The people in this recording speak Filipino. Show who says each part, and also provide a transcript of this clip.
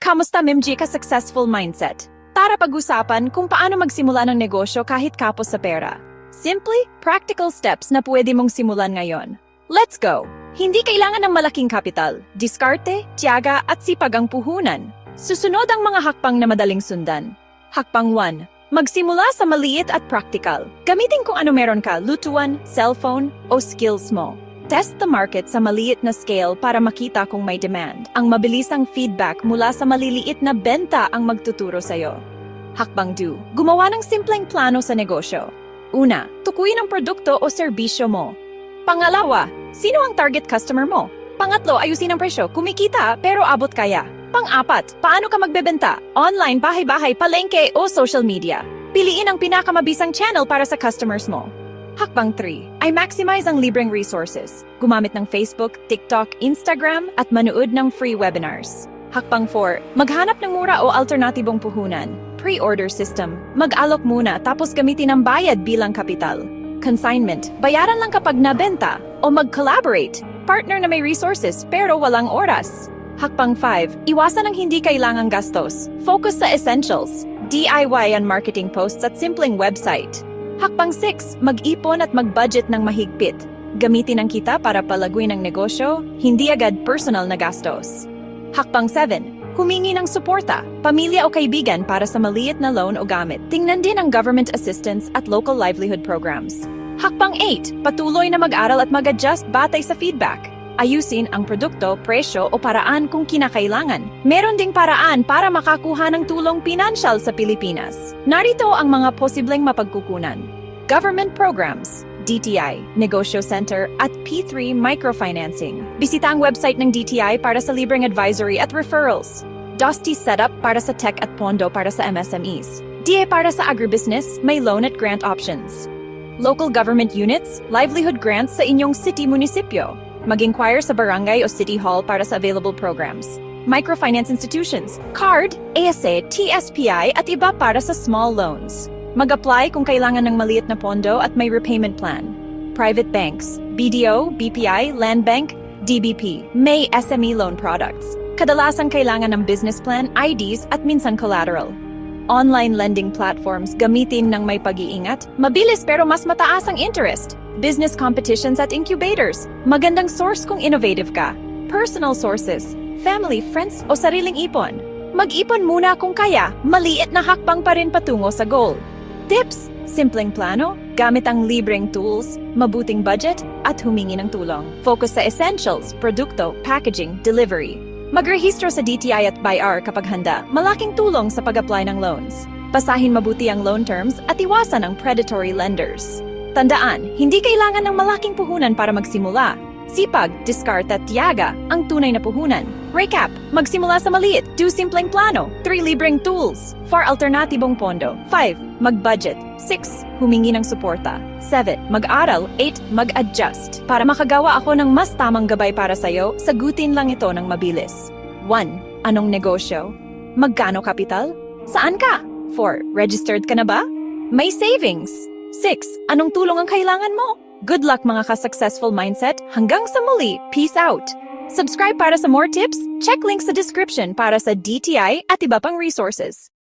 Speaker 1: Kamusta Mimji ka successful mindset? Tara pag-usapan kung paano magsimula ng negosyo kahit kapos sa pera. Simply, practical steps na pwede mong simulan ngayon. Let's go! Hindi kailangan ng malaking kapital, diskarte, tiyaga at sipag ang puhunan. Susunod ang mga hakbang na madaling sundan. Hakbang 1. Magsimula sa maliit at practical. Gamitin kung ano meron ka, lutuan, cellphone o skills mo. Test the market sa maliit na scale para makita kung may demand. Ang mabilisang feedback mula sa maliliit na benta ang magtuturo sa'yo. Hakbang 2. Gumawa ng simpleng plano sa negosyo. Una, tukuyin ang produkto o serbisyo mo. Pangalawa, sino ang target customer mo? Pangatlo, ayusin ang presyo, kumikita pero abot kaya. Pang-apat, paano ka magbebenta? Online, bahay-bahay, palengke o social media. Piliin ang pinakamabisang channel para sa customers mo. Hakbang 3, ay maximize ang libreng resources. Gumamit ng Facebook, TikTok, Instagram at manood ng free webinars. Hakbang 4, maghanap ng mura o alternatibong puhunan. Pre-order system, mag-alok muna tapos gamitin ang bayad bilang kapital. Consignment, bayaran lang kapag nabenta. O mag-collaborate, partner na may resources pero walang oras. Hakbang 5, iwasan ang hindi kailangang gastos. Focus sa essentials, DIY and marketing posts at simpleng website. Hakbang 6, mag-ipon at mag-budget ng mahigpit. Gamitin ang kita para palaguin ang negosyo, hindi agad personal na gastos. Hakbang 7, humingi ng suporta, pamilya o kaibigan para sa maliit na loan o gamit. Tingnan din ang government assistance at local livelihood programs. Hakbang 8, patuloy na mag-aral at mag-adjust batay sa feedback. Ayusin ang produkto, presyo o paraan kung kinakailangan. Meron ding paraan para makakuha ng tulong pinansyal sa Pilipinas. Narito ang mga posibleng mapagkukunan. Government programs, DTI, Negosyo Center at P3 Microfinancing. Bisita ang website ng DTI para sa libreng advisory at referrals. Dosti Setup para sa tech at pondo para sa MSMEs. DA para sa agribusiness, may loan at grant options. Local government units, livelihood grants sa inyong city-munisipyo. Mag-inquire sa barangay o city hall para sa available programs. Microfinance institutions, card, ASA, TSPI at iba para sa small loans. Mag-apply kung kailangan ng maliit na pondo at may repayment plan. Private banks, BDO, BPI, Land Bank, DBP, may SME loan products. Kadalasang kailangan ng business plan, IDs at minsan collateral. Online lending platforms gamitin ng may pag-iingat, mabilis pero mas mataas ang interest. Business competitions at incubators, magandang source kung innovative ka. Personal sources, family, friends o sariling ipon. Mag-ipon muna kung kaya, maliit na hakbang pa rin patungo sa goal. Tips, simpleng plano, gamit ang libreng tools, mabuting budget at humingi ng tulong. Focus sa essentials, produkto, packaging, delivery. Magrehistro sa DTI at BIR kapag handa, malaking tulong sa pag-apply ng loans. Basahin mabuti ang loan terms at iwasan ang predatory lenders. Tandaan, hindi kailangan ng malaking puhunan para magsimula. Sipag, diskarte at tiyaga ang tunay na puhunan. Recap, magsimula sa maliit, 2 simpleng plano, 3 libreng tools, 4 alternatibong pondo, 5 mag-budget, 6 humingi ng suporta, 7 mag-aral, 8 mag-adjust. Para makagawa ako ng mas tamang gabay para sa'yo, sagutin lang ito ng mabilis. 1. Anong negosyo? Magkano kapital? Saan ka? 4. Registered ka na ba? May savings? 6. Anong tulong ang kailangan mo? Good luck mga ka-successful mindset. Hanggang sa muli. Peace out. Subscribe para sa more tips. Check links sa description para sa DTI at iba pang resources.